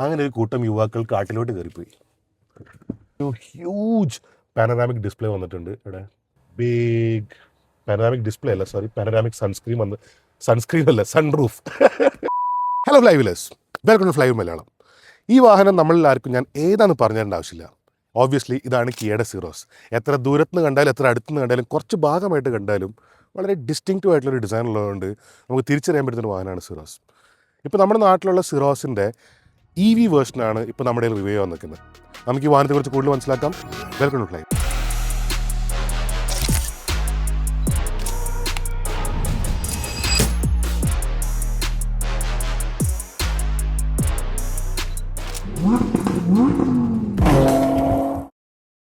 അങ്ങനെ ഒരു കൂട്ടം യുവാക്കൾ കാട്ടിലോട്ട് കയറിപ്പോയി. ഒരു ഹ്യൂജ് പാനറാമിക് ഡിസ്പ്ലേ വന്നിട്ടുണ്ട് ഇവിടെ. ബിഗ് പാനറാമിക് ഡിസ്പ്ലേ അല്ല, സോറി, പാനറാമിക് സൺസ്ക്രീൻ വന്ന്, സൺസ്ക്രീൻ അല്ല, sunroof. Hello flywheelers, welcome to Flywheel Malayalam. ഈ വാഹനം നമ്മളിൽ ആർക്കും ഞാൻ ഏതാണെന്ന് പറഞ്ഞു തരേണ്ട ആവശ്യമില്ല. ഓബ്വിയസ്ലി ഇതാണ് കിയയുടെ സിറോസ്. എത്ര ദൂരത്തുനിന്ന് കണ്ടാലും എത്ര അടുത്തുനിന്ന് കണ്ടാലും കുറച്ച് ഭാഗമായിട്ട് കണ്ടാലും വളരെ ഡിസ്റ്റിങ്ക്റ്റീവ് ആയിട്ടുള്ളൊരു ഡിസൈൻ ഉള്ളതുകൊണ്ട് നമുക്ക് തിരിച്ചറിയാൻ പറ്റുന്ന വാഹനമാണ് സിറോസ്. ഇപ്പോൾ നമ്മുടെ നാട്ടിലുള്ള സിറോസിൻ്റെ EV വേർഷനാണ് ഇപ്പോൾ നമ്മുടെ റിവ്യൂ ചെയ്യാൻ നിൽക്കുന്നത്. നമുക്ക് ഈ വാഹനത്തെക്കുറിച്ച് കൂടുതൽ മനസ്സിലാക്കാം. Welcome to Flywheel.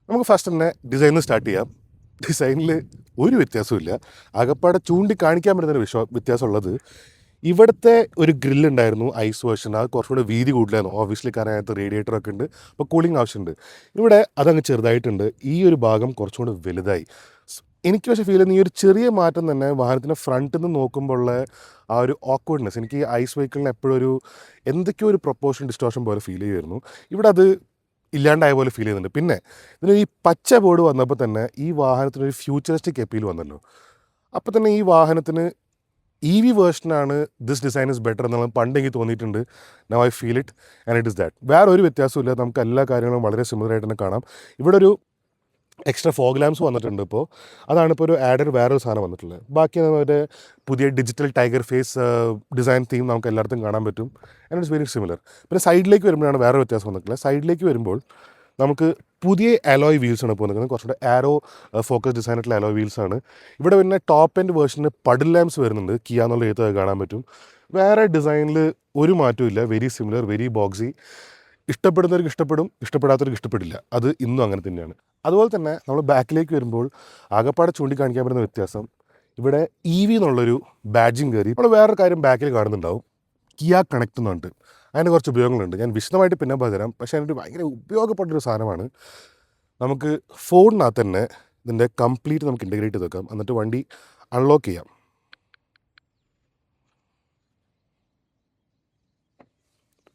നമുക്ക് ഫസ്റ്റ് തന്നെ ഡിസൈനിൽ സ്റ്റാർട്ട് ചെയ്യാം. ഡിസൈനിൽ ഒരു വ്യത്യാസമില്ല. ആകപ്പാടെ ചൂണ്ടിക്കാണിക്കാൻ പറ്റുന്നൊരു വ്യത്യാസമുള്ളത് ഇവിടുത്തെ ഒരു ഗ്രില്ലുണ്ടായിരുന്നു ഐസ് വേർഷൻ, അത് കുറച്ചുകൂടെ വീതി കൂടുതലായിരുന്നു. ഓബ്വിയസ്ലി കാരണം അതിനകത്ത് റേഡിയേറ്ററൊക്കെ ഉണ്ട്, അപ്പോൾ കൂളിംഗ് ആവശ്യമുണ്ട്. ഇവിടെ അതങ്ങ് ചെറുതായിട്ടുണ്ട്. ഈ ഒരു ഭാഗം കുറച്ചുകൂടെ വലുതായി. എനിക്ക് പക്ഷേ ഫീൽ ചെയ്യുന്ന ഈ ഒരു ചെറിയ മാറ്റം തന്നെ വാഹനത്തിൻ്റെ ഫ്രണ്ടിൽ നിന്ന് നോക്കുമ്പോഴുള്ള ആ ഒരു ഓക്വേർഡ്നെസ്, എനിക്ക് ഐസ് വെഹിക്കിളിന് എപ്പോഴും ഒരു എന്തൊക്കെയോ ഒരു പ്രൊപ്പോർഷൻ ഡിസ്റ്റോർഷൻ പോലെ ഫീൽ ചെയ്യുമായിരുന്നു. ഇവിടെ അത് ഇല്ലാണ്ടായ പോലെ ഫീൽ ചെയ്യുന്നുണ്ട്. പിന്നെ ഇതിന് ഈ പച്ച ബോർഡ് വന്നപ്പോൾ തന്നെ ഈ വാഹനത്തിനൊരു ഫ്യൂച്ചറിസ്റ്റിക് അപ്പീൽ വന്നല്ലോ. അപ്പോൾ തന്നെ ഈ വാഹനത്തിന് EV വേർഷനാണ് ദിസ് ഡിസൈൻ ഇസ് ബെറ്റർ എന്നുള്ളത് പണ്ട് എനിക്ക് തോന്നിയിട്ടുണ്ട്. Now I feel it and it is that. വേറെ ഒരു വ്യത്യാസമില്ല, നമുക്ക് എല്ലാ കാര്യങ്ങളും വളരെ സിമിലറായിട്ട് തന്നെ കാണാം. ഇവിടെ ഒരു എക്സ്ട്രാ ഫോഗ് ലാംപ്സ് വന്നിട്ടുണ്ട്. ഇപ്പോൾ അതാണ് ഇപ്പോൾ ഒരു ആഡഡ് വേറൊരു സാധനം വന്നിട്ടുള്ളത്. ബാക്കി ഒരു പുതിയ digital tiger face design theme നമുക്ക് എല്ലായിടത്തും കാണാൻ പറ്റും. And it's very similar. പിന്നെ സൈഡിലേക്ക് വരുമ്പോഴാണ് വേറെ വ്യത്യാസം വന്നിട്ടുള്ളത്. സൈഡിലേക്ക് വരുമ്പോൾ നമുക്ക് പുതിയ അലോയ് വീൽസാണ് ഇപ്പോൾ നിൽക്കുന്നത്. കുറച്ചുകൂടെ ആരോ ഫോക്കസ് ഡിസൈനായിട്ടുള്ള അലോയ് വീൽസാണ്. ഇവിടെ പിന്നെ ടോപ്പ് എൻഡ് വേർഷന് പഡിൽ ലാംപ്സ് വരുന്നുണ്ട്. കിയ എന്നുള്ള എഴുത്ത് കാണാൻ പറ്റും. വേറെ ഡിസൈനിൽ ഒരു മാറ്റവും ഇല്ല. Very similar, very boxy. ഇഷ്ടപ്പെടുന്നവർക്ക് ഇഷ്ടപ്പെടും, ഇഷ്ടപ്പെടാത്തവർക്ക് ഇഷ്ടപ്പെടില്ല. അത് ഇന്നും അങ്ങനെ തന്നെയാണ്. അതുപോലെ തന്നെ നമ്മൾ ബാക്കിലേക്ക് വരുമ്പോൾ ആകപ്പാടെ ചൂണ്ടിക്കാണിക്കാൻ പറ്റുന്ന വ്യത്യാസം, ഇവിടെ EV എന്നുള്ളൊരു ബാഡ്ജിങ് കയറി. നമ്മൾ വേറൊരു കാര്യം ബാക്കിൽ കാണുന്നുണ്ടാവും, കിയ കണക്ട് എന്നുണ്ട്. അതിന് കുറച്ച് ഉപയോഗങ്ങളുണ്ട്. ഞാൻ വിശദമായിട്ട് പിന്നെ പറഞ്ഞുതരാം. പക്ഷേ അതിനൊരു ഭയങ്കര ഉപയോഗപ്പെട്ടൊരു സാധനമാണ്. നമുക്ക് ഫോണിനകത്ത് തന്നെ ഇതിൻ്റെ കംപ്ലീറ്റ് നമുക്ക് ഇൻറ്റഗ്രേറ്റ് ചെയ്ത് വെക്കാം. എന്നിട്ട് വണ്ടി അൺലോക്ക് ചെയ്യാം.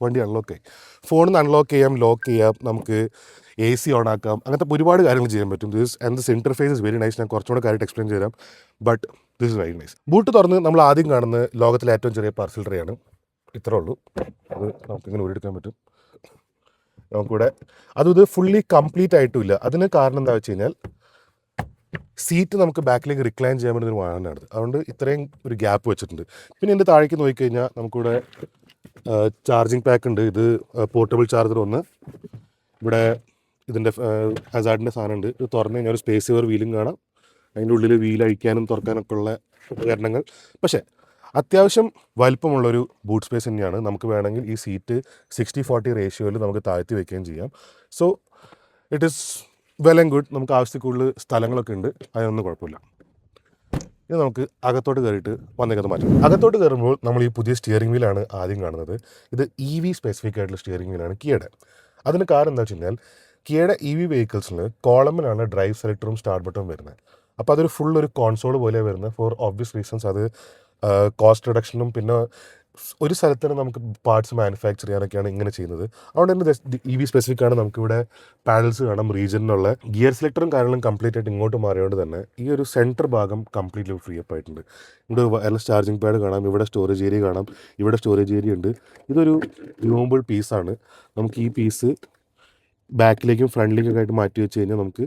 വണ്ടി അൺലോക്ക് ആയി. ഫോണിൽ നിന്ന് അൺലോക്ക് ചെയ്യാം, ലോക്ക് ചെയ്യാം, നമുക്ക് AC ഓൺ ആക്കാം. അങ്ങനത്തെ ഒരുപാട് കാര്യങ്ങൾ ചെയ്യാൻ പറ്റും. This interface is very nice. ഞാൻ കുറച്ചുകൂടെ കാര്യമായിട്ട് എക്സ്പ്ലെയിൻ ചെയ്യാം, but this is very nice. Boot തുറന്ന് നമ്മൾ ആദ്യം കാണുന്നത് ലോകത്തിലെ ഏറ്റവും ചെറിയ പാർസൽ ട്രേയാണ്. ഇത്രേ ഉള്ളൂ. അത് നമുക്കിങ്ങനെ ഊരിയെടുക്കാൻ പറ്റും. നമുക്കിവിടെ ഇത് ഫുള്ളി കംപ്ലീറ്റ് ആയിട്ടുമില്ല. അതിന് കാരണം എന്താ വെച്ച് കഴിഞ്ഞാൽ സീറ്റ് നമുക്ക് ബാക്കിലേക്ക് റിക്ലൈൻ ചെയ്യാൻ പറ്റുന്നൊരു വാഹനമാണ്. അതുകൊണ്ട് ഇത്രയും ഒരു ഗ്യാപ്പ് വെച്ചിട്ടുണ്ട്. പിന്നെ എൻ്റെ താഴേക്ക് നോക്കിക്കഴിഞ്ഞാൽ നമുക്കിവിടെ ചാർജിങ് പാക്ക് ഉണ്ട്. ഇത് പോർട്ടബിൾ ചാർജർ ഒന്ന്. ഇവിടെ ഇതിൻ്റെ ഹസാർഡിൻ്റെ സാധനമുണ്ട്. ഇത് തുറന്നു കഴിഞ്ഞാൽ ഒരു സ്പേസ് സേവർ വീലും കാണാം. അതിൻ്റെ ഉള്ളിൽ വീൽ അഴിക്കാനും തുറക്കാനൊക്കെ ഉള്ള ഉപകരണങ്ങൾ. പക്ഷേ അത്യാവശ്യം വലിപ്പമുള്ളൊരു ബൂട്ട് സ്പേസ് തന്നെയാണ്. നമുക്ക് വേണമെങ്കിൽ ഈ സീറ്റ് 60-40 റേഷ്യോയിൽ നമുക്ക് താഴ്ത്തി വയ്ക്കുകയും ചെയ്യാം. So it is well and good. നമുക്ക് ആവശ്യത്തിൽ കൂടുതൽ സ്ഥലങ്ങളൊക്കെ ഉണ്ട്, അതിനൊന്നും കുഴപ്പമില്ല. ഇത് നമുക്ക് അകത്തോട്ട് കയറിയിട്ട് വന്നേക്കുന്നത് മാറ്റാം. അകത്തോട്ട് കയറുമ്പോൾ നമ്മൾ ഈ പുതിയ സ്റ്റിയറിംഗ് വീലാണ് ആദ്യം കാണുന്നത്. ഇത് EV സ്പെസിഫിക് ആയിട്ടുള്ള സ്റ്റിയറിംഗ് വീലാണ് കിയയുടെ. അതിന് കാരണം എന്താ വെച്ച് കഴിഞ്ഞാൽ കിയയുടെ EV വെഹിക്കിൾസിൽ കോളമിലാണ് ഡ്രൈവ് സെലക്ടറും സ്റ്റാർട്ട് ബട്ടണും വരുന്നത്. അപ്പോൾ അതൊരു ഫുൾ ഒരു കോൺസോൾ പോലെ വരുന്നത്. For obvious reasons. അത് കോസ്റ്റ് റിഡക്ഷനും പിന്നെ ഒരു സ്ഥലത്ത് തന്നെ നമുക്ക് പാർട്സ് മാനുഫാക്ചർ ചെയ്യാനൊക്കെയാണ് ഇങ്ങനെ ചെയ്യുന്നത്. അതുകൊണ്ട് തന്നെ EV സ്പെസിഫിക് ആണ്. നമുക്കിവിടെ പാഡൽസ് കാണാം, റീജിയനിലുള്ള ഗിയർ സെലക്ടറും കാര്യങ്ങളും കംപ്ലീറ്റ് ആയിട്ട് ഇങ്ങോട്ട് മാറിയോണ്ട് തന്നെ ഈ ഒരു സെൻറ്റർ ഭാഗം കംപ്ലീറ്റ്ലി ഫ്രീ അപ്പ് ആയിട്ടുണ്ട്. ഇവിടെ വയർലെസ് ചാർജിങ് പാഡ് കാണാം, ഇവിടെ സ്റ്റോറേജ് ഏരിയ കാണാം, ഇവിടെ സ്റ്റോറേജ് ഏരിയ ഉണ്ട്. ഇതൊരു റിമൂവബിൾ പീസാണ്. നമുക്ക് ഈ പീസ് ബാക്കിലേക്കും ഫ്രണ്ടിലേക്കും ഒക്കെ ആയിട്ട് മാറ്റി വെച്ച് കഴിഞ്ഞാൽ നമുക്ക്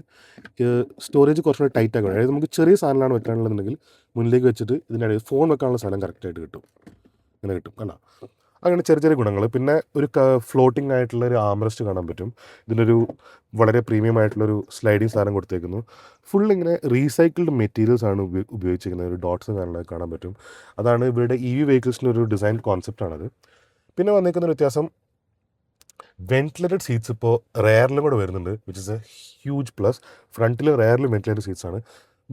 സ്റ്റോറേജ് കുറച്ചുകൂടെ ടൈറ്റ് ആക്കണം. അതായത് നമുക്ക് ചെറിയ സാധനമാണ് വെക്കാനുള്ളതെന്നുണ്ടെങ്കിൽ മുന്നിലേക്ക് വെച്ചിട്ട് ഇതിൻ്റെ ഇടയിൽ ഫോൺ വെക്കാനുള്ള സ്ഥലം കറക്റ്റായിട്ട് കിട്ടും. ഇങ്ങനെ കിട്ടും, കണ്ടോ? അങ്ങനെ ചെറിയ ചെറിയ ഗുണങ്ങൾ. പിന്നെ ഒരു ഫ്ലോട്ടിംഗ് ആയിട്ടുള്ള ഒരു ആംറസ്റ്റ് കാണാൻ പറ്റും. ഇതിനൊരു വളരെ പ്രീമിയം ആയിട്ടുള്ളൊരു സ്ലൈഡിങ് സാധനം കൊടുത്തേക്കുന്നു. ഫുൾ ഇങ്ങനെ റീസൈക്കിൾഡ് മെറ്റീരിയൽസ് ആണ് ഉപയോഗിച്ചിരിക്കുന്നത്. ഒരു ഡോട്ട്സ് കാര്യങ്ങളൊക്കെ കാണാൻ പറ്റും. അതാണ് ഇവരുടെ EV വെഹിക്കിൾസിൻ്റെ ഒരു ഡിസൈൻ കോൺസെപ്റ്റാണത്. പിന്നെ വന്നേക്കുന്ന ഒരു വ്യത്യാസം, വെന്റിലേറ്റഡ് സീറ്റ്സ് ഇപ്പോൾ റെയറിലും കൂടെ വരുന്നുണ്ട്, which is A huge plus. ഫ്രണ്ടിൽ റെയറിലും വെന്റിലേറ്റഡ് സീറ്റ്സാണ്.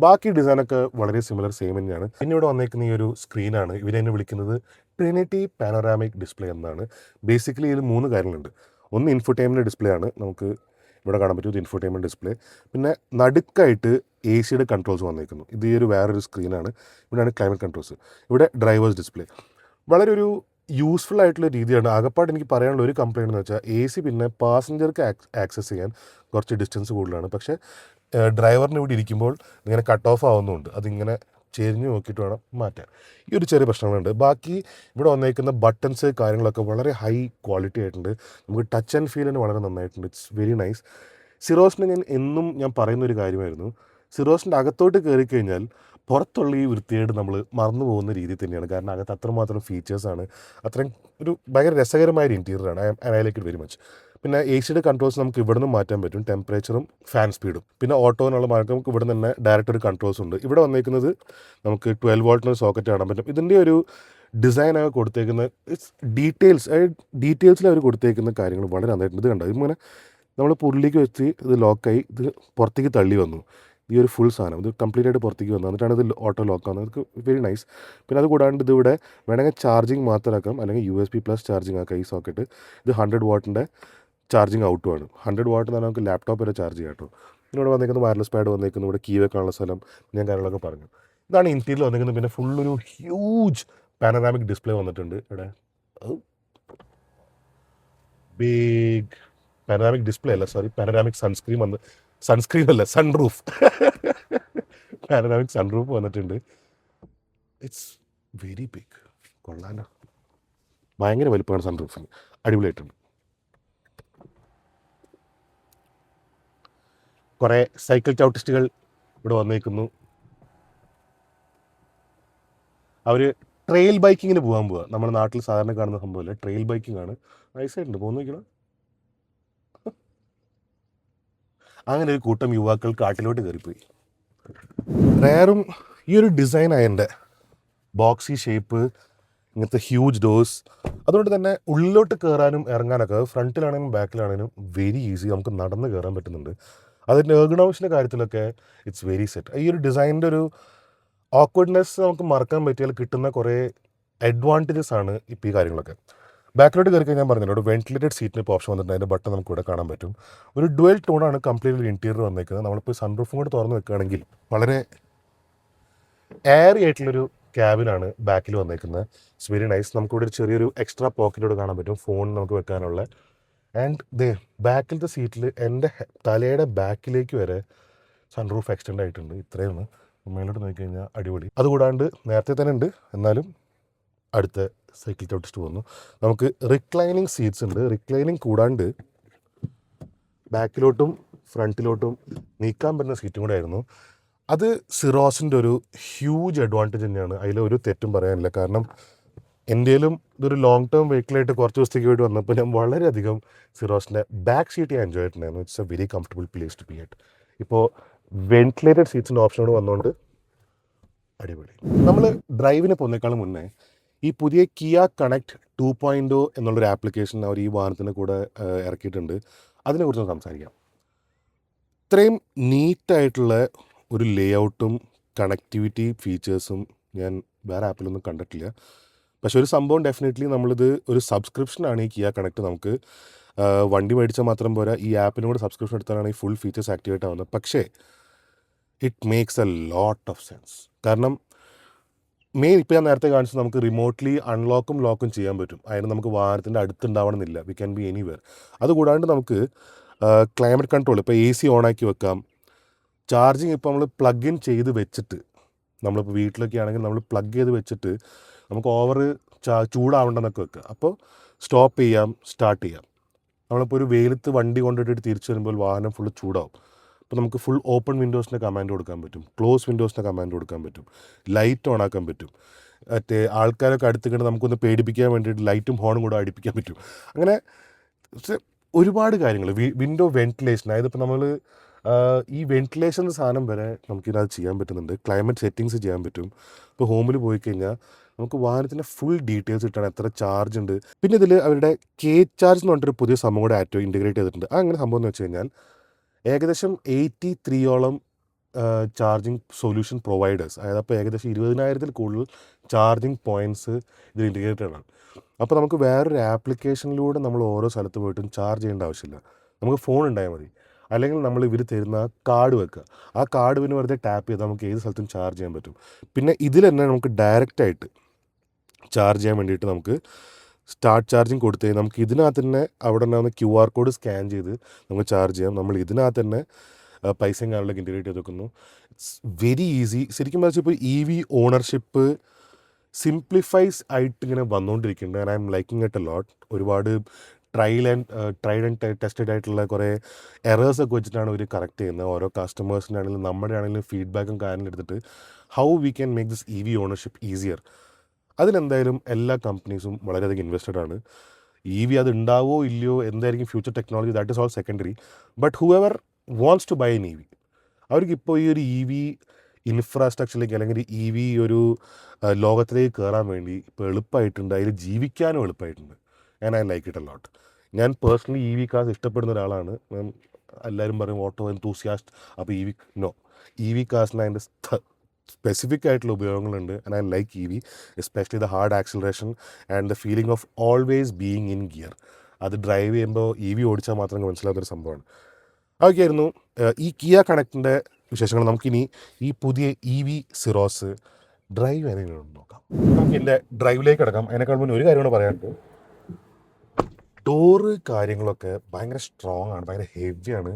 ബാക്കി ഡിസൈനൊക്കെ വളരെ സിമിലർ, സെയിം തന്നെയാണ്. പിന്നെ ഇവിടെ വന്നേക്കുന്ന ഈ ഒരു സ്ക്രീനാണ് ഇവരെന്നെ വിളിക്കുന്നത് ട്രിനിറ്റി പാനോറാമിക് ഡിസ്പ്ലേ എന്നാണ്. ബേസിക്കലി ഇതിൽ 3 കാര്യങ്ങളുണ്ട്. ഒന്ന് ഇൻഫോടൈൻമെൻറ്റ് ഡിസ്പ്ലേ ആണ്, നമുക്ക് ഇവിടെ കാണാൻ പറ്റും. ഇത് ഇൻഫോടൈൻമെൻറ്റ് ഡിസ്പ്ലേ. പിന്നെ നടുക്കായിട്ട് AC കൺട്രോൾസ് വന്നേക്കുന്നു. ഇത് ഈ ഒരു വേറൊരു സ്ക്രീനാണ്. ഇവിടെയാണ് ക്ലൈമറ്റ് കൺട്രോൾസ്. ഇവിടെ ഡ്രൈവേഴ്സ് ഡിസ്പ്ലേ. വളരെ ഒരു യൂസ്ഫുൾ ആയിട്ടുള്ള രീതിയാണ്. ആകപ്പാട് എനിക്ക് പറയാനുള്ള ഒരു കംപ്ലയിൻ്റ് എന്ന് വെച്ചാൽ പിന്നെ പാസഞ്ചർക്ക് ആക്സസ് ചെയ്യാൻ കുറച്ച് ഡിസ്റ്റൻസ് കൂടുതലാണ്. പക്ഷേ ഡ്രൈവറിന് ഇവിടെ ഇരിക്കുമ്പോൾ ഇങ്ങനെ കട്ട് ഓഫ് ആവുന്നുണ്ട്. അതിങ്ങനെ ചെരിഞ്ഞ് നോക്കിയിട്ട് വേണം മാറ്റാൻ. ഈ ഒരു ചെറിയ പ്രശ്നങ്ങളുണ്ട്. ബാക്കി ഇവിടെ വന്നേക്കുന്ന ബട്ടൺസ് കാര്യങ്ങളൊക്കെ വളരെ ഹൈ ക്വാളിറ്റി ആയിട്ടുണ്ട്. നമുക്ക് ടച്ച് ആൻഡ് ഫീലിന് വളരെ നന്നായിട്ടുണ്ട്. It's very nice. സിറോസിന് ഞാൻ പറയുന്നൊരു കാര്യമായിരുന്നു, സിറോസിൻ്റെ അകത്തോട്ട് കയറി കഴിഞ്ഞാൽ പുറത്തുള്ള ഈ വൃത്തികേട് നമ്മൾ മറന്നു പോകുന്ന രീതി തന്നെയാണ്. കാരണം അകത്ത് അത്രമാത്രം ഫീച്ചേഴ്സാണ്. അത്രയും ഒരു ഭയങ്കര രസകരമായ ഒരു ഇൻറ്റീരിയറാണ്. I like it very much. പിന്നെ എ സിയുടെ കൺട്രോൾസ് നമുക്ക് ഇവിടെ നിന്ന് മാറ്റാൻ പറ്റും, ടെമ്പറേച്ചറും ഫാൻ സ്പീഡും. പിന്നെ ഓട്ടോന്നുള്ള മാറ്റം നമുക്ക് ഇവിടെ തന്നെ ഡയറക്റ്റ് ഒരു കൺട്രോൾസ് ഉണ്ട്. ഇവിടെ വന്നേക്കുന്നത് നമുക്ക് 12 വോൾട്ടിന് സോക്കറ്റ് കാണാൻ പറ്റും. ഇതിൻ്റെ ഒരു ഡിസൈനൊക്കെ കൊടുത്തേക്കുന്ന ഡീറ്റെയിൽസിൽ അവർ കൊടുത്തേക്കുന്ന കാര്യങ്ങൾ വളരെ നന്നായിട്ടുണ്ട്. ഇത് കണ്ടോ, ഇതിങ്ങനെ നമ്മൾ പുള്ളിക്ക് വെച്ച് ഇത് ലോക്കായി ഇത് പുറത്തേക്ക് തള്ളി വന്നു. ഈ ഒരു ഫുൾ സാധനം ഇത് കംപ്ലീറ്റ് ആയിട്ട് പുറത്തേക്ക് വന്നു, എന്നിട്ടാണ് ഇത് ഓട്ടോ ലോക്ക് ആവുന്നത്. ഇത് വെരി നൈസ്. പിന്നെ അത് കൂടാണ്ട് ഇതിവിടെ വേണമെങ്കിൽ ചാർജിങ് മാത്രമാക്കാം, അല്ലെങ്കിൽ USB പ്ലസ് ചാർജിങ് ആക്കാം ഈ സോക്കറ്റ്. ഇത് 100 വാട്ടിൻ്റെ ചാർജിങ് ഔട്ടുമാണ്. 100 വാട്ട് എന്ന് പറഞ്ഞാൽ നമുക്ക് ലാപ്ടോപ്പ് വരെ ചാർജ് ചെയ്യാം കേട്ടോ. പിന്നെ ഇവിടെ വന്നേക്കുന്നത് വയർലെസ് പാഡ് വന്നേക്കുന്നു, ഇവിടെ കീ വെക്കാനുള്ള സ്ഥലം, ഞാൻ കാര്യങ്ങളൊക്കെ പറഞ്ഞു. ഇതാണ് ഇൻറ്റീരിയൽ വന്നേക്കുന്നത്. പിന്നെ ഫുള്ളൊരു ഹ്യൂജ് പാനറാമിക് ഡിസ്പ്ലേ വന്നിട്ടുണ്ട് ഇവിടെ. ബിഗ് പാനറാമിക് ഡിസ്പ്ലേ അല്ല, സോറി, പാനറാമിക് സൺസ്ക്രീൻ അല്ല, സൺറൂഫ്. പാനറാമിക് സൺറൂഫ് വന്നിട്ടുണ്ട്. It's very big. കൊള്ളാലോ, ഭയങ്കര വലുപ്പമാണ് സൺറൂഫിന്. അടിപൊളിയായിട്ടുണ്ട്. കുറേ സൈക്കിൾ ചവിട്ടിസ്റ്റുകൾ ഇവിടെ വന്നേക്കുന്നു. അവർ ട്രെയിൽ ബൈക്കിങ്ങിന് പോകാൻ പോവുക. നമ്മുടെ നാട്ടിൽ സാധാരണ കാണുന്ന സംഭവമല്ല, ട്രെയിൽ ബൈക്കിംഗ് ആണ്. നൈസായിട്ടുണ്ട്, പോകുന്ന നോക്കണം. അങ്ങനെ ഒരു കൂട്ടം യുവാക്കൾ കാട്ടിലോട്ട് കയറിപ്പോയി. റയറും ഈ ഒരു ഡിസൈൻ ആയതിൻ്റെ ബോക്സി ഷേപ്പ്, ഇങ്ങനത്തെ ഹ്യൂജ് ഡോസ്, അതുകൊണ്ട് തന്നെ ഉള്ളിലോട്ട് കയറാനും ഇറങ്ങാനൊക്കെ ഫ്രണ്ടിലാണെങ്കിലും ബാക്കിലാണെങ്കിലും വെരി ഈസി. നമുക്ക് നടന്ന് കയറാൻ പറ്റുന്നുണ്ട്. അതിൻ്റെ എർഗണോമിക്സിൻ്റെ കാര്യത്തിലൊക്കെ ഇറ്റ്സ് വെരി സെറ്റ്. ഈ ഒരു ഡിസൈനിൻ്റെ ഒരു ഓക്വേർഡ്നെസ് നമുക്ക് മറക്കാൻ പറ്റിയാൽ കിട്ടുന്ന കുറേ അഡ്വാൻറ്റേജസ് ആണ് ഇപ്പോൾ ഈ കാര്യങ്ങളൊക്കെ. ബാക്കിലോട്ട് കയറി കഴിഞ്ഞാൽ പറഞ്ഞല്ലോ, ഒരു വെന്റിലേറ്റഡ് സീറ്റിന് ഇപ്പോൾ ഓപ്ഷൻ വന്നിട്ടുണ്ട്. അതിൻ്റെ ബട്ടൺ നമുക്ക് ഇവിടെ കാണാൻ പറ്റും. ഒരു ഡുവൽ ടോണാണ് കംപ്ലീറ്റ്ലി ഇൻറ്റീരിയർ വന്നേക്കുന്നത്. നമ്മളിപ്പോൾ സൺറൂഫും കൂടെ തുറന്ന് വെക്കുകയാണെങ്കിൽ വളരെ എയറി ആയിട്ടുള്ളൊരു ക്യാബിനാണ് ബാക്കിൽ വന്നേക്കുന്നത്. It's very nice. നമുക്കിവിടെ ഒരു ചെറിയൊരു എക്സ്ട്രാ പോക്കറ്റോട് കാണാൻ പറ്റും, ഫോൺ നമുക്ക് വെക്കാനുള്ള. ആൻഡ് ബാക്കിലത്തെ സീറ്റിൽ എൻ്റെ തലയുടെ ബാക്കിലേക്ക് വരെ സൺറൂഫ് എക്സ്റ്റെൻഡ് ആയിട്ടുണ്ട്. ഇത്രയാണ്. മേലോട്ട് നോക്കിക്കഴിഞ്ഞാൽ അടിപൊളി. അതുകൂടാണ്ട് നേരത്തെ തന്നെ ഉണ്ട്, എന്നാലും അടുത്ത സൈക്കിൾ ചവിട്ടിസ്റ്റ് വന്നു. നമുക്ക് റിക്ലൈനിങ് സീറ്റ്സ് ഉണ്ട്. റിക്ലൈനിങ് കൂടാണ്ട് ബാക്കിലോട്ടും ഫ്രണ്ടിലോട്ടും നീക്കാൻ പറ്റുന്ന സീറ്റും കൂടെ ആയിരുന്നു. അത് സിറോസിൻ്റെ ഒരു ഹ്യൂജ് അഡ്വാൻറ്റേജ് തന്നെയാണ്. അതിലൊരു തെറ്റും പറയാനില്ല. കാരണം എൻ്റെയിലും ഇതൊരു ലോങ് ടേം വെഹിക്കിളായിട്ട് കുറച്ച് ദിവസത്തേക്ക് വേണ്ടി വന്നപ്പോൾ ഞാൻ വളരെയധികം സിറോസിൻ്റെ ബാക്ക് സീറ്റ് ഞാൻ എൻജോയ് ചെയ്തിട്ടുണ്ടായിരുന്നു. It's a very comfortable place to be at. ഇപ്പോൾ വെന്റിലേറ്റഡ് സീറ്റ്സിൻ്റെ ഓപ്ഷനോട് വന്നുകൊണ്ട് അടിപൊളി. നമ്മൾ ഡ്രൈവിന് പോകുന്നേക്കാളും മുന്നേ ഈ പുതിയ കിയ കണക്ട് 2.0 എന്നുള്ളൊരു ആപ്ലിക്കേഷൻ അവർ ഈ വാഹനത്തിന് കൂടെ ഇറക്കിയിട്ടുണ്ട്. അതിനെക്കുറിച്ച് സംസാരിക്കാം. ഇത്രയും നീറ്റായിട്ടുള്ള ഒരു ലേ ഔട്ടും കണക്ടിവിറ്റി ഫീച്ചേഴ്സും ഞാൻ വേറെ ആപ്പിലൊന്നും കണ്ടിട്ടില്ല. പക്ഷെ ഒരു സംഭവം ഡെഫിനറ്റ്ലി നമ്മളിത് ഒരു സബ്സ്ക്രിപ്ഷനാണ് ഈ കിയ കണക്ട്. നമുക്ക് വണ്ടി മേടിച്ചാൽ മാത്രം പോരാ, ഈ ആപ്പിനും കൂടെ സബ്സ്ക്രിപ്ഷൻ എടുത്താലാണ് ഈ ഫുൾ ഫീച്ചേഴ്സ് ആക്ടിവേറ്റ് ആവുന്നത്. പക്ഷേ it makes a lot of sense. കാരണം ഇപ്പോൾ ഞാൻ നേരത്തെ കാണിച്ചത് നമുക്ക് റിമോട്ട്ലി അൺലോക്കും ലോക്കും ചെയ്യാൻ പറ്റും. അതിന് നമുക്ക് വാഹനത്തിൻ്റെ അടുത്തുണ്ടാവണമെന്നില്ല, വി ക്യാൻ ബി എനിവെയർ. അതുകൂടാണ്ട് നമുക്ക് ക്ലൈമറ്റ് കൺട്രോൾ, ഇപ്പോൾ AC ഓണാക്കി വെക്കാം. ചാർജിങ് ഇപ്പോൾ നമ്മൾ പ്ലഗ് ഇൻ ചെയ്ത് വെച്ചിട്ട്, നമ്മളിപ്പോൾ വീട്ടിലൊക്കെ ആണെങ്കിൽ നമ്മൾ പ്ലഗ് ചെയ്ത് വെച്ചിട്ട് നമുക്ക് ഓവർ ചൂടാവണ്ടെന്നൊക്കെ വെക്കുക. അപ്പോൾ സ്റ്റോപ്പ് ചെയ്യാം, സ്റ്റാർട്ട് ചെയ്യാം. നമ്മളിപ്പോൾ ഒരു വെയിലത്ത് വണ്ടി കൊണ്ടിട്ടിട്ട് തിരിച്ചു വരുമ്പോൾ വാഹനം ഫുള്ള് ചൂടാവും. അപ്പോൾ നമുക്ക് ഫുൾ ഓപ്പൺ വിൻഡോസിൻ്റെ കമാൻഡ് കൊടുക്കാൻ പറ്റും, ക്ലോസ് വിൻഡോസിൻ്റെ കമാൻഡ് കൊടുക്കാൻ പറ്റും, ലൈറ്റ് ഓൺ ആക്കാൻ പറ്റും. മറ്റേ ആൾക്കാരൊക്കെ അടുത്തിട്ട് നമുക്കൊന്ന് പേടിപ്പിക്കാൻ വേണ്ടിയിട്ട് ലൈറ്റും ഹോണും കൂടെ അടിപ്പിക്കാൻ പറ്റും. അങ്ങനെ ഒരുപാട് കാര്യങ്ങൾ. വിൻഡോ വെന്റിലേഷൻ, അതായത് ഇപ്പോൾ നമ്മൾ ഈ വെന്റിലേഷൻ സാധനം വരെ നമുക്കിതിനകത്ത് ചെയ്യാൻ പറ്റുന്നുണ്ട്. ക്ലൈമറ്റ് സെറ്റിങ്സ് ചെയ്യാൻ പറ്റും. ഇപ്പോൾ ഹോമിൽ പോയി കഴിഞ്ഞാൽ നമുക്ക് വാഹനത്തിൻ്റെ ഫുൾ ഡീറ്റെയിൽസ് കിട്ടണം, എത്ര ചാർജ് ഉണ്ട്. പിന്നെ ഇതിൽ അവരുടെ ചാർജ് എന്ന് പറഞ്ഞിട്ടൊരു പുതിയ സംഭവം കൂടെ ഇൻറ്റഗ്രേറ്റ് ചെയ്തിട്ടുണ്ട്. അങ്ങനെ സംഭവം എന്ന് വെച്ച് കഴിഞ്ഞാൽ ഏകദേശം 83ഓളം ചാർജിങ് സൊല്യൂഷൻ പ്രൊവൈഡേഴ്സ്, അതായത് അപ്പോൾ ഏകദേശം 20,000-ൽ കൂടുതൽ ചാർജിങ് പോയിൻറ്റ്സ് ഇത് ഇൻറ്റിഗ്രേറ്റഡ് ആണ്. അപ്പോൾ നമുക്ക് വേറൊരു ആപ്ലിക്കേഷനിലൂടെ നമ്മൾ ഓരോ സ്ഥലത്ത് പോയിട്ടും ചാർജ് ചെയ്യേണ്ട ആവശ്യമില്ല. നമുക്ക് ഫോൺ ഉണ്ടായാൽ മതി. അല്ലെങ്കിൽ നമ്മൾ ഇവർ തരുന്ന കാർഡ് വെക്കുക, ആ കാർഡ് പിന്നെ വെറുതെ ടാപ്പ് ചെയ്താൽ നമുക്ക് ഏത് സ്ഥലത്തും ചാർജ് ചെയ്യാൻ പറ്റും. പിന്നെ ഇതിൽ തന്നെ നമുക്ക് ഡയറക്റ്റായിട്ട് ചാർജ് ചെയ്യാൻ വേണ്ടിയിട്ട് നമുക്ക് സ്റ്റാർട്ട് ചാർജിങ് കൊടുത്ത് നമുക്ക് ഇതിനകത്ത് തന്നെ അവിടെ ഉണ്ടാകുന്ന QR കോഡ് സ്കാൻ ചെയ്ത് നമുക്ക് ചാർജ് ചെയ്യാം. നമ്മൾ ഇതിനകത്ത് തന്നെ പൈസയും കാര്യങ്ങളൊക്കെ ഇൻറ്റഗ്രേറ്റ് ചെയ്ത് വെക്കുന്നു. It's very easy. ശരിക്കും പറഞ്ഞാൽ ഇപ്പോൾ EV ഓണർഷിപ്പ് സിംപ്ലിഫൈസ് ആയിട്ട് ഇങ്ങനെ വന്നുകൊണ്ടിരിക്കുന്നുണ്ട്. And I'm liking it a lot. ഒരുപാട് ട്രൈഡ് ആൻഡ് ടെസ്റ്റഡ് ആയിട്ടുള്ള കുറേ എറേഴ്സൊക്കെ വെച്ചിട്ടാണ് ഇവർ കറക്റ്റ് ചെയ്യുന്നത്. ഓരോ കസ്റ്റമേഴ്സിനാണെങ്കിലും നമ്മുടെ ആണെങ്കിലും ഫീഡ്ബാക്കും കാര്യങ്ങളും എടുത്തിട്ട് how we can make this EV ownership easier. അതിനെന്തായാലും എല്ലാ കമ്പനീസും വളരെയധികം ഇൻവെസ്റ്റഡ് ആണ്. EV അത് ഉണ്ടാവോ ഇല്ലയോ, എന്തായിരിക്കും future technology, that is all secondary. But whoever wants to buy an EV, അവർക്കിപ്പോൾ ഈ ഒരു EV ഇൻഫ്രാസ്ട്രക്ചറിലേക്ക് അല്ലെങ്കിൽ EV ഒരു ലോകത്തിലേക്ക് കയറാൻ വേണ്ടി ഇപ്പോൾ എളുപ്പമായിട്ടുണ്ട്. അതിൽ ജീവിക്കാനും എളുപ്പമായിട്ടുണ്ട്. And I like it a lot. ഞാൻ പേഴ്സണലി EV കാർസ് ഇഷ്ടപ്പെടുന്ന ഒരാളാണ്. എല്ലാവരും പറയും ഓട്ടോ എന്തൂസിയാസ്റ്റ്, അപ്പോൾ നോ, EV കാർസിന് അതിൻ്റെ സ്പെസിഫിക് ആയിട്ടുള്ള ഉപയോഗങ്ങളുണ്ട്. And I like EV, especially the hard acceleration and the feeling of always being in gear. അത് ഡ്രൈവ് ചെയ്യുമ്പോൾ EV ഓടിച്ചാൽ മാത്രമേ മനസ്സിലാത്തൊരു സംഭവമാണ്. അതൊക്കെയായിരുന്നു ഈ കിയ കണക്റ്റിൻ്റെ വിശേഷങ്ങൾ. നമുക്കിനി ഈ പുതിയ EV സിറോസ് ഡ്രൈവ് എങ്ങനെയാണെന്ന് നോക്കാം. നമുക്ക് എൻ്റെ ഡ്രൈവിലേക്ക് കിടക്കാം. അതിനേക്കാൾ മുന്നേ ഒരു കാര്യം കൂടെ പറയാനുണ്ട്. ഡോറ് കാര്യങ്ങളൊക്കെ ഭയങ്കര സ്ട്രോങ് ആണ്, ഭയങ്കര ഹെവിയാണ്,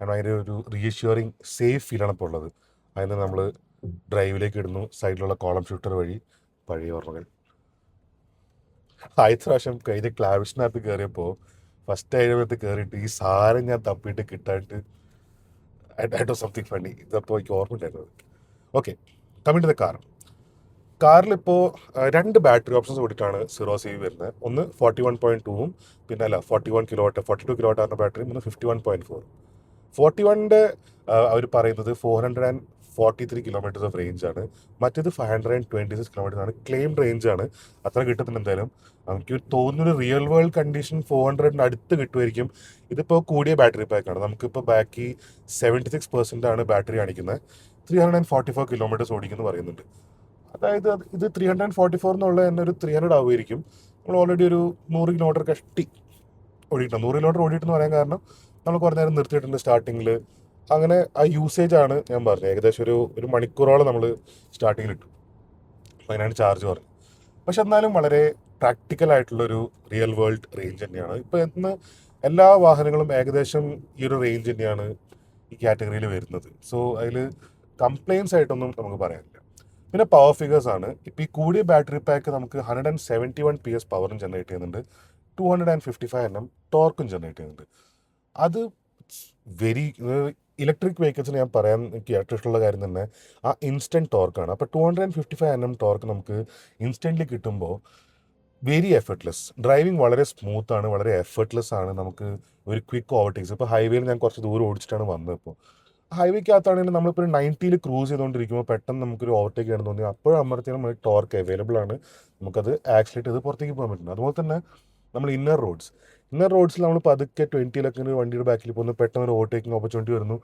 ഭയങ്കര ഒരു റീഅഷ്യൂറിങ് സേഫ് ഫീലാണ് ഇപ്പോൾ ഉള്ളത്. അതിന് നമ്മൾ ഡ്രൈവിലേക്ക് ഇടുന്നു, സൈഡിലുള്ള കോളം ഷൂട്ടർ വഴി. പഴയ ഓർമ്മകൾ. ആദ്യത്തെ പ്രാവശ്യം കഴിഞ്ഞ ക്ലാവിഷിനകത്ത് കയറിയപ്പോൾ ഫസ്റ്റ് ടൈമത്ത് കയറിയിട്ട് ഈ സാരം ഞാൻ തപ്പിയിട്ട് കിട്ടായിട്ട് ഐ സംതിങ് ഫണ്ണി. ഇതപ്പോൾ എനിക്ക് ഓർമ്മ ഉണ്ടായിരുന്നത്. ഓക്കെ, കമ്മിങ് ടു ദ കാറിലിപ്പോൾ 2 ബാറ്ററി ഓപ്ഷൻസ് കൂടിയിട്ടാണ് സിറോസ് EV വരുന്നത്. ഒന്ന് 41.2 പിന്നെ 41 കിലോവാട്ട് 42 കിലോവാട്ട് ബാറ്ററിയും, ഒന്ന് 51.4. 41 അവർ പറയുന്നത് 443 കിലോമീറ്റേഴ്സ് ഓഫ് റേഞ്ച് ആണ്. മറ്റേത് 526 കിലോമീറ്റേഴ്സ് ആണ്. ക്ലെയിംഡ് റേഞ്ച് ആണ്. അത്ര കിട്ടുന്നുണ്ട് എന്തായാലും. നമുക്ക് തോന്നുന്നൊരു റിയൽ വേൾഡ് കണ്ടീഷൻ 400 അടുത്ത് കിട്ടുമായിരിക്കും. ഇതിപ്പോൾ കൂടിയ ബാറ്ററി പാക്കാണ്. നമുക്കിപ്പോൾ ബാക്കി 76% ആണ് ബാറ്ററി കാണിക്കുന്നത്. 344 കിലോമീറ്റേഴ്സ് ഓടിക്കുമെന്ന് പറയുന്നുണ്ട്. അതായത് ഇത് 344 എന്നുള്ളത് തന്നെ ഒരു 300 ആവുമായിരിക്കും. നമ്മൾ ഓൾറെഡി ഒരു 100 കിലോമീറ്റർ കഷ്ടി ഓടിയിട്ടുണ്ട്. 100 കിലോമീറ്റർ ഓടിയിട്ടെന്ന് പറയാൻ കാരണം നമ്മൾ കുറേ നേരം നിർത്തിയിട്ടുണ്ട് സ്റ്റാർട്ടിങ്ങിൽ. അങ്ങനെ ആ യൂസേജ് ആണ് ഞാൻ പറഞ്ഞത്. ഏകദേശം ഒരു മണിക്കൂറോളം നമ്മൾ സ്റ്റാർട്ടിങ്ങിൽ ഇട്ടു. അതിനാണ് ചാർജ് പറഞ്ഞത്. പക്ഷെ എന്നാലും വളരെ പ്രാക്ടിക്കൽ ആയിട്ടുള്ളൊരു റിയൽ വേൾഡ് റേഞ്ച് തന്നെയാണ്. ഇപ്പോൾ ഇന്ന് എല്ലാ വാഹനങ്ങളും ഏകദേശം ഈ ഒരു റേഞ്ച് തന്നെയാണ് ഈ കാറ്റഗറിയിൽ വരുന്നത്. സോ അതിൽ കംപ്ലയിൻസ് ആയിട്ടൊന്നും നമുക്ക് പറയാനില്ല. പിന്നെ പവർ ഫിഗേഴ്സ് ആണ്. ഇപ്പോൾ ഈ കൂടിയ ബാറ്ററി പാക്ക് നമുക്ക് 171 PS പവറും ജനറേറ്റ് ചെയ്യുന്നുണ്ട്, 255 Nm ടോർക്കും ജനറേറ്റ് ചെയ്യുന്നുണ്ട്. അത് വെരി ഇലക്ട്രിക് വെഹിക്കിൾസിന് ഞാൻ പറയാൻ എനിക്ക് ഏറ്റവും ഇഷ്ടമുള്ള കാര്യം തന്നെ ആ ഇൻസ്റ്റൻറ്റ് ടോർക്കാണ്. അപ്പോൾ 255 Nm ടോർക്ക് നമുക്ക് ഇൻസ്റ്റൻ്റ്ലി കിട്ടുമ്പോൾ വെരി എഫർട്ട്ലെസ് ഡ്രൈവിംഗ്, വളരെ സ്മൂത്താണ്, വളരെ എഫർട്ട്ലെസ് ആണ്. നമുക്ക് ഒരു ക്വിക്ക് ഓവർടേക്സ്, ഇപ്പോൾ ഹൈവേയിൽ ഞാൻ കുറച്ച് ദൂരം ഓടിച്ചിട്ടാണ് വന്നത്. ഇപ്പോൾ ഹൈവേക്കകത്താണെങ്കിലും നമ്മളിപ്പോൾ 90-ൽ ക്രൂസ് ചെയ്തുകൊണ്ടിരിക്കുമ്പോൾ പെട്ടെന്ന് നമുക്കൊരു ഓവർടേക്ക് ചെയ്യണം തോന്നി അപ്പോഴും അമർത്തിയാലും ടോർക്ക് അവൈലബിൾ ആണ്. നമുക്കത് ആക്സിലേറ്റ് ചെയ്ത് പുറത്തേക്ക് പോകാൻ പറ്റുന്നു. അതുപോലെ തന്നെ നമ്മൾ ഇന്നർ റോഡ്സിൽ നമ്മൾ പതുക്കെ 20-ലൊക്കെ വണ്ടിയുടെ ബാക്കിൽ പോകുന്നു, പെട്ടെന്ന് ഒരു ഓവർടേക്കിംഗ് ഓപ്പർച്യൂണിറ്റി വരുന്നു.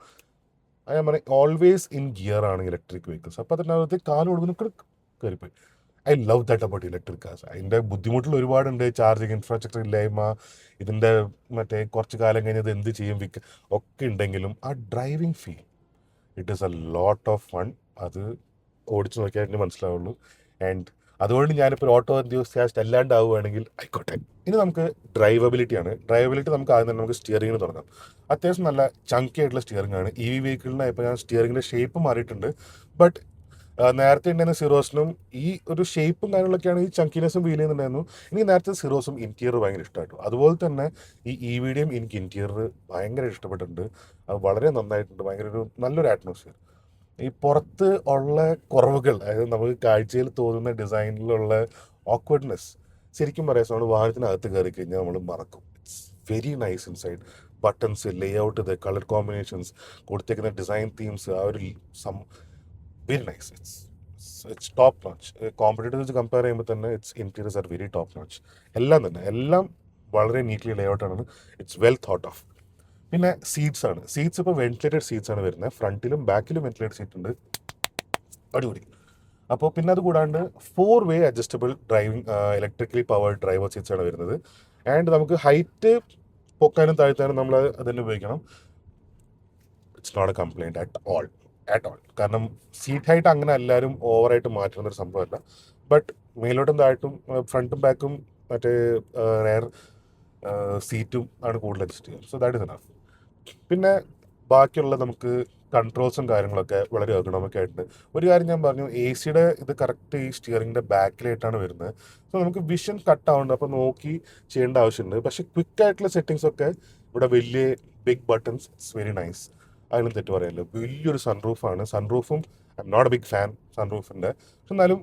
ഞാൻ പറയും ഓൾവേസ് ഇൻ ഗിയർ ആണ് ഇലക്ട്രിക് വെഹിക്കിൾസ്. അപ്പോൾ അതിനകത്ത് കാല് കൊടുക്കുന്നു, കയറിപ്പോയി. I love that about electric cars. അതിൻ്റെ ബുദ്ധിമുട്ടുകൾ ഒരുപാടുണ്ട്. ചാർജിങ് ഇൻഫ്രാസ്ട്രക്ചർ ഇല്ലായ്മ, ഇതിൻ്റെ മറ്റേ കുറച്ച് കാലം കഴിഞ്ഞത് എന്ത് ചെയ്യും ഒക്കെ ഉണ്ടെങ്കിലും ആ driving feel, it is a lot of fun. അത് ഓടിച്ച് നോക്കിയാൽ എനിക്ക് മനസ്സിലാവുള്ളൂ. ആൻഡ് അതുകൊണ്ട് ഞാനിപ്പോൾ ഓട്ടോ എന്തൂസിയാസ്റ്റ് അല്ലാണ്ടാവുകയാണെങ്കിൽ ആയിക്കോട്ടെ. ഇനി നമുക്ക് ഡ്രൈവബിലിറ്റി നമുക്ക് ആദ്യം തന്നെ നമുക്ക് സ്റ്റിയറിങ്ങിന് തുടങ്ങാം. അത്യാവശ്യം നല്ല ചങ്കി ആയിട്ടുള്ള സ്റ്റിയറിംഗ് ആണ്. EV വെഹിക്കിളിന് ഇപ്പോൾ ഞാൻ സ്റ്റിയറിങ്ങിൻ്റെ ഷേപ്പ് മാറിയിട്ടുണ്ട്. ബട്ട് നേരത്തെ ഉണ്ടായിരുന്ന സിറോസിനും ഈ ഒരു ഷേപ്പും കാര്യങ്ങളൊക്കെയാണ് ഈ ചങ്കിനെസ്സും ഫീൽ ചെയ്യുന്നുണ്ടായിരുന്നു. എനിക്ക് നേരത്തെ സിറോസും ഇൻറ്റീരിയർ ഭയങ്കര ഇഷ്ടമായിട്ടു. അതുപോലെ തന്നെ ഈ EVയുടെയും എനിക്ക് ഇൻറ്റീരിയർ ഭയങ്കര ഇഷ്ടപ്പെട്ടിട്ടുണ്ട്. അത് വളരെ നന്നായിട്ടുണ്ട്. ഭയങ്കര നല്ലൊരു അറ്റ്മോസ്ഫിയർ. ഈ പുറത്ത് ഉള്ള കുറവുകൾ, അതായത് നമുക്ക് കാഴ്ചയിൽ തോന്നുന്ന ഡിസൈനിലുള്ള ഓക്വേർഡ്നെസ്, ശരിക്കും പറയാം നമ്മൾ വാഹനത്തിനകത്ത് കയറി കഴിഞ്ഞാൽ നമ്മൾ മറക്കും. It's very nice inside. Buttons, layout, colour combinations, കൊടുത്തേക്കുന്ന ഡിസൈൻ തീംസ്, ആ ഒരു very nice. It's top notch. Competitive വെച്ച് കമ്പയർ ചെയ്യുമ്പോൾ തന്നെ interiors are very top notch. എല്ലാം വളരെ നീറ്റ്ലി ലേ ഔട്ടാണ്. It's well thought of. പിന്നെ സീറ്റ്സ് ഇപ്പോൾ വെന്റിലേറ്റഡ് സീറ്റ്സ് ആണ് വരുന്നത്. ഫ്രണ്ടിലും ബാക്കിലും വെന്റിലേറ്റഡ് സീറ്റ് ഉണ്ട്. അടിപൊളി. അപ്പോൾ പിന്നെ അത് കൂടാണ്ട് 4-way adjustable driving electrically powered driver seats ആണ് വരുന്നത്. ആൻഡ് നമുക്ക് ഹൈറ്റ് പൊക്കാനും താഴ്ത്താനും നമ്മൾ അതിന് ഉപയോഗിക്കണം. It's not a complaint at all. കാരണം സീറ്റ് ഹൈറ്റ് അങ്ങനെ എല്ലാവരും ഓവറായിട്ട് മാറ്റുന്നൊരു സംഭവമല്ല. ബട്ട് മേലോട്ടും താഴത്തും ഫ്രണ്ടും ബാക്കും മറ്റേ റെയർ സീറ്റും ആണ് കൂടുതൽ അഡ്ജസ്റ്റ് ചെയ്യുക. So that is enough. പിന്നെ ബാക്കിയുള്ള നമുക്ക് കൺട്രോൾസും കാര്യങ്ങളൊക്കെ വളരെ എർഗണോമിക് ആയിട്ടുണ്ട്. ഒരു കാര്യം ഞാൻ പറഞ്ഞു, എ സിയുടെ ഇത് കറക്റ്റ് ഈ സ്റ്റിയറിങ്ങിൻ്റെ ബാക്കിലായിട്ടാണ് വരുന്നത്. സോ നമുക്ക് വിഷൻ കട്ട് ആവുന്നുണ്ട്, അപ്പോൾ നോക്കി ചെയ്യേണ്ട ആവശ്യമുണ്ട്. പക്ഷേ ക്വിക്ക് ആയിട്ടുള്ള സെറ്റിങ്സ് ഒക്കെ ഇവിടെ വലിയ big buttons, it's very nice. അതിലും തെറ്റ് പറയാനില്ല. വലിയൊരു സൺറൂഫാണ്. സൺറൂഫും I'm not a big fan സൺറൂഫിൻ്റെ, പക്ഷെ എന്നാലും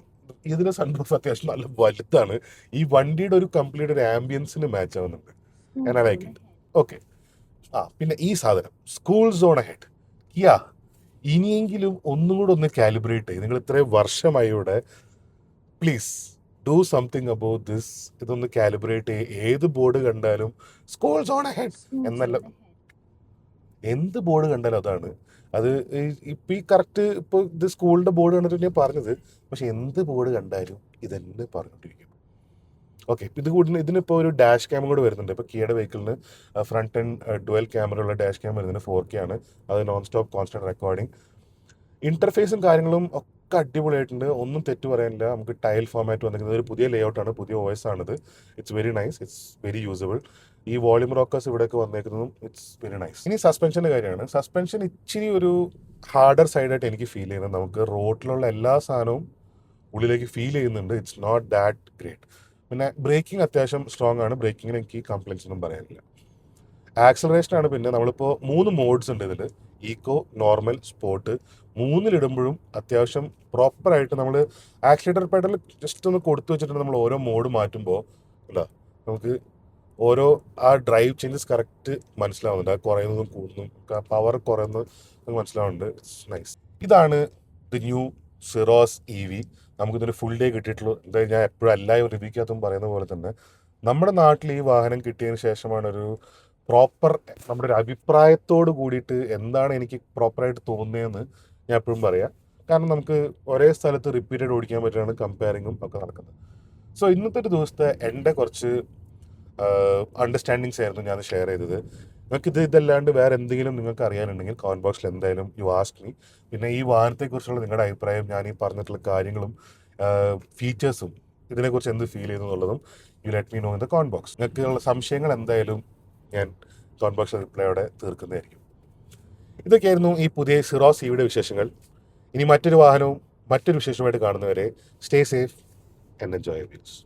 ഇതിൻ്റെ സൺറൂഫ് അത്യാവശ്യം നല്ല വലുതാണ്. ഈ വണ്ടിയുടെ ഒരു കംപ്ലീറ്റ് ഒരു ആംബിയൻസിന് മാച്ച് ആവുന്നുണ്ട്. ഞാൻ ലൈക്ക് ഇറ്റ്. ഓക്കെ. പിന്നെ ഈ സാധനം സ്കൂൾ സോൺ ഹെഡ് കിയ, ഇനിയെങ്കിലും ഒന്നും കൂടെ ഒന്ന് കാലിബ്രേറ്റ് ചെയ്ത്, നിങ്ങൾ ഇത്രയും വർഷമായി ഇവിടെ, please do something about this. ഇതൊന്ന് കാലിബ്രേറ്റ് ചെയ്ത് ഏത് ബോർഡ് കണ്ടാലും സ്കൂൾ സോൺ ഹെഡ് എന്നല്ല, എന്ത് ബോർഡ് കണ്ടാലും അതാണ്. അത് ഇപ്പം ഈ കറക്റ്റ് ഇപ്പോൾ ഇത് സ്കൂളിൻ്റെ ബോർഡ് കണ്ടിട്ട് ഞാൻ പറഞ്ഞത്, പക്ഷെ എന്ത് ബോർഡ് കണ്ടാലും ഇതന്നെ പറഞ്ഞുകൊണ്ടിരിക്കും. ഓക്കെ, ഇത് കൂടി ഇതിനിപ്പോൾ ഒരു ഡാഷ് ക്യാമറ കൂടെ വരുന്നുണ്ട്. ഇപ്പോൾ കിയയുടെ വെഹിക്കിളിന് ഫ്രണ്ട് ആൻഡ് ഡുവൽ ക്യാമറ ഉള്ള ഡാഷ് ക്യാമറ വരുന്നുണ്ട്. 4K ആണ്. അത് നോൺ സ്റ്റോപ്പ് കോൺസ്റ്റന്റ് റെക്കോർഡിങ്. ഇന്റർഫേസും കാര്യങ്ങളും ഒക്കെ അടിപൊളിയായിട്ടുണ്ട്. ഒന്നും തെറ്റ് പറയാനില്ല. നമുക്ക് ടൈൽ ഫോമാറ്റ് വന്നിരിക്കുന്നത് ഒരു പുതിയ ലേഔട്ടാണ്, പുതിയ OS ആണിത്. It's very nice, it's very usable. ഈ വോളിയം റോക്കേഴ്സ് ഇവിടെയൊക്കെ വന്നേക്കുന്നതും ഇറ്റ്സ് വെരി നൈസ്. ഇനി സസ്പെൻഷൻ്റെ കാര്യമാണ്. സസ്പെൻഷൻ ഇച്ചിരി ഒരു ഹാർഡർ സൈഡായിട്ട് എനിക്ക് ഫീൽ ചെയ്യുന്നത്. നമുക്ക് റോഡിലുള്ള എല്ലാ സാധനവും ഉള്ളിലേക്ക് ഫീൽ ചെയ്യുന്നുണ്ട്. It's not that great. പിന്നെ ബ്രേക്കിംഗ് അത്യാവശ്യം സ്ട്രോങ് ആണ്. ബ്രേക്കിങ്ങിന് എനിക്ക് കംപ്ലയിൻസ് ഒന്നും പറയാനില്ല. ആക്സലറേഷനാണ് പിന്നെ നമ്മളിപ്പോൾ 3 മോഡ്സ് ഉണ്ട് ഇതിൽ: ഈക്കോ, നോർമൽ, സ്പോർട്ട്. മൂന്നിലിടുമ്പോഴും അത്യാവശ്യം പ്രോപ്പറായിട്ട് നമ്മൾ ആക്സിലേറ്റർ പെഡൽ ജസ്റ്റ് ഒന്ന് കൊടുത്തു വെച്ചിട്ട് നമ്മൾ ഓരോ മോഡ് മാറ്റുമ്പോൾ എന്താ നമുക്ക് ഓരോ ആ ഡ്രൈവ് ചേഞ്ചസ് കറക്റ്റ് മനസ്സിലാവുന്നുണ്ട്. ആ കുറയുന്നതും കൂടുന്നതും പവർ കുറയുന്നത് നമുക്ക് മനസ്സിലാവുന്നുണ്ട്. It's nice. ഇതാണ് ദി ന്യൂ സിറോസ് EV. നമുക്കിതൊരു ഫുൾ ഡേ കിട്ടിയിട്ടുള്ളൂ. എന്തായാലും ഞാൻ എപ്പോഴും എല്ലാവരും റിവ്യൂക്കകത്തും പറയുന്ന പോലെ തന്നെ നമ്മുടെ നാട്ടിൽ ഈ വാഹനം കിട്ടിയതിന് ശേഷമാണ് ഒരു പ്രോപ്പർ നമ്മുടെ ഒരു അഭിപ്രായത്തോട് കൂടിയിട്ട് എന്താണ് എനിക്ക് പ്രോപ്പറായിട്ട് തോന്നിയതെന്ന് ഞാൻ എപ്പോഴും പറയാം. കാരണം നമുക്ക് ഒരേ സ്ഥലത്ത് റിപ്പീറ്റഡ് ഓടിക്കാൻ പറ്റുകയാണ്, കമ്പയറിങ്ങും ഒക്കെ നടക്കുന്നത്. സോ ഇന്നത്തെ ഒരു ദിവസത്തെ എൻ്റെ കുറച്ച് അണ്ടർസ്റ്റാൻഡിങ്സ് ആയിരുന്നു ഞാൻ ഷെയർ ചെയ്തത്. നിങ്ങൾക്ക് ഇതല്ലാണ്ട് വേറെ എന്തെങ്കിലും നിങ്ങൾക്ക് അറിയാനുണ്ടെങ്കിൽ കമൻറ്റ് ബോക്സിൽ എന്തായാലും യു ആസ്ക് മീ. പിന്നെ ഈ വാഹനത്തെക്കുറിച്ചുള്ള നിങ്ങളുടെ അഭിപ്രായം, ഞാൻ ഈ പറഞ്ഞിട്ടുള്ള കാര്യങ്ങളും ഫീച്ചേഴ്സും ഇതിനെക്കുറിച്ച് എന്ത് ഫീൽ ചെയ്യുന്നു എന്നുള്ളതും you let me know in the comment box. നിങ്ങൾക്കുള്ള സംശയങ്ങൾ എന്തായാലും ഞാൻ കമൻറ്റ് ബോക്സിൽ റിപ്ലൈയോടെ തീർക്കുന്നതായിരിക്കും. ഇതൊക്കെയായിരുന്നു ഈ പുതിയ സിറോസ് EVയുടെ വിശേഷങ്ങൾ. ഇനി മറ്റൊരു വാഹനവും മറ്റൊരു വിശേഷമായിട്ട് കാണുന്നവരെ stay safe and enjoy your views.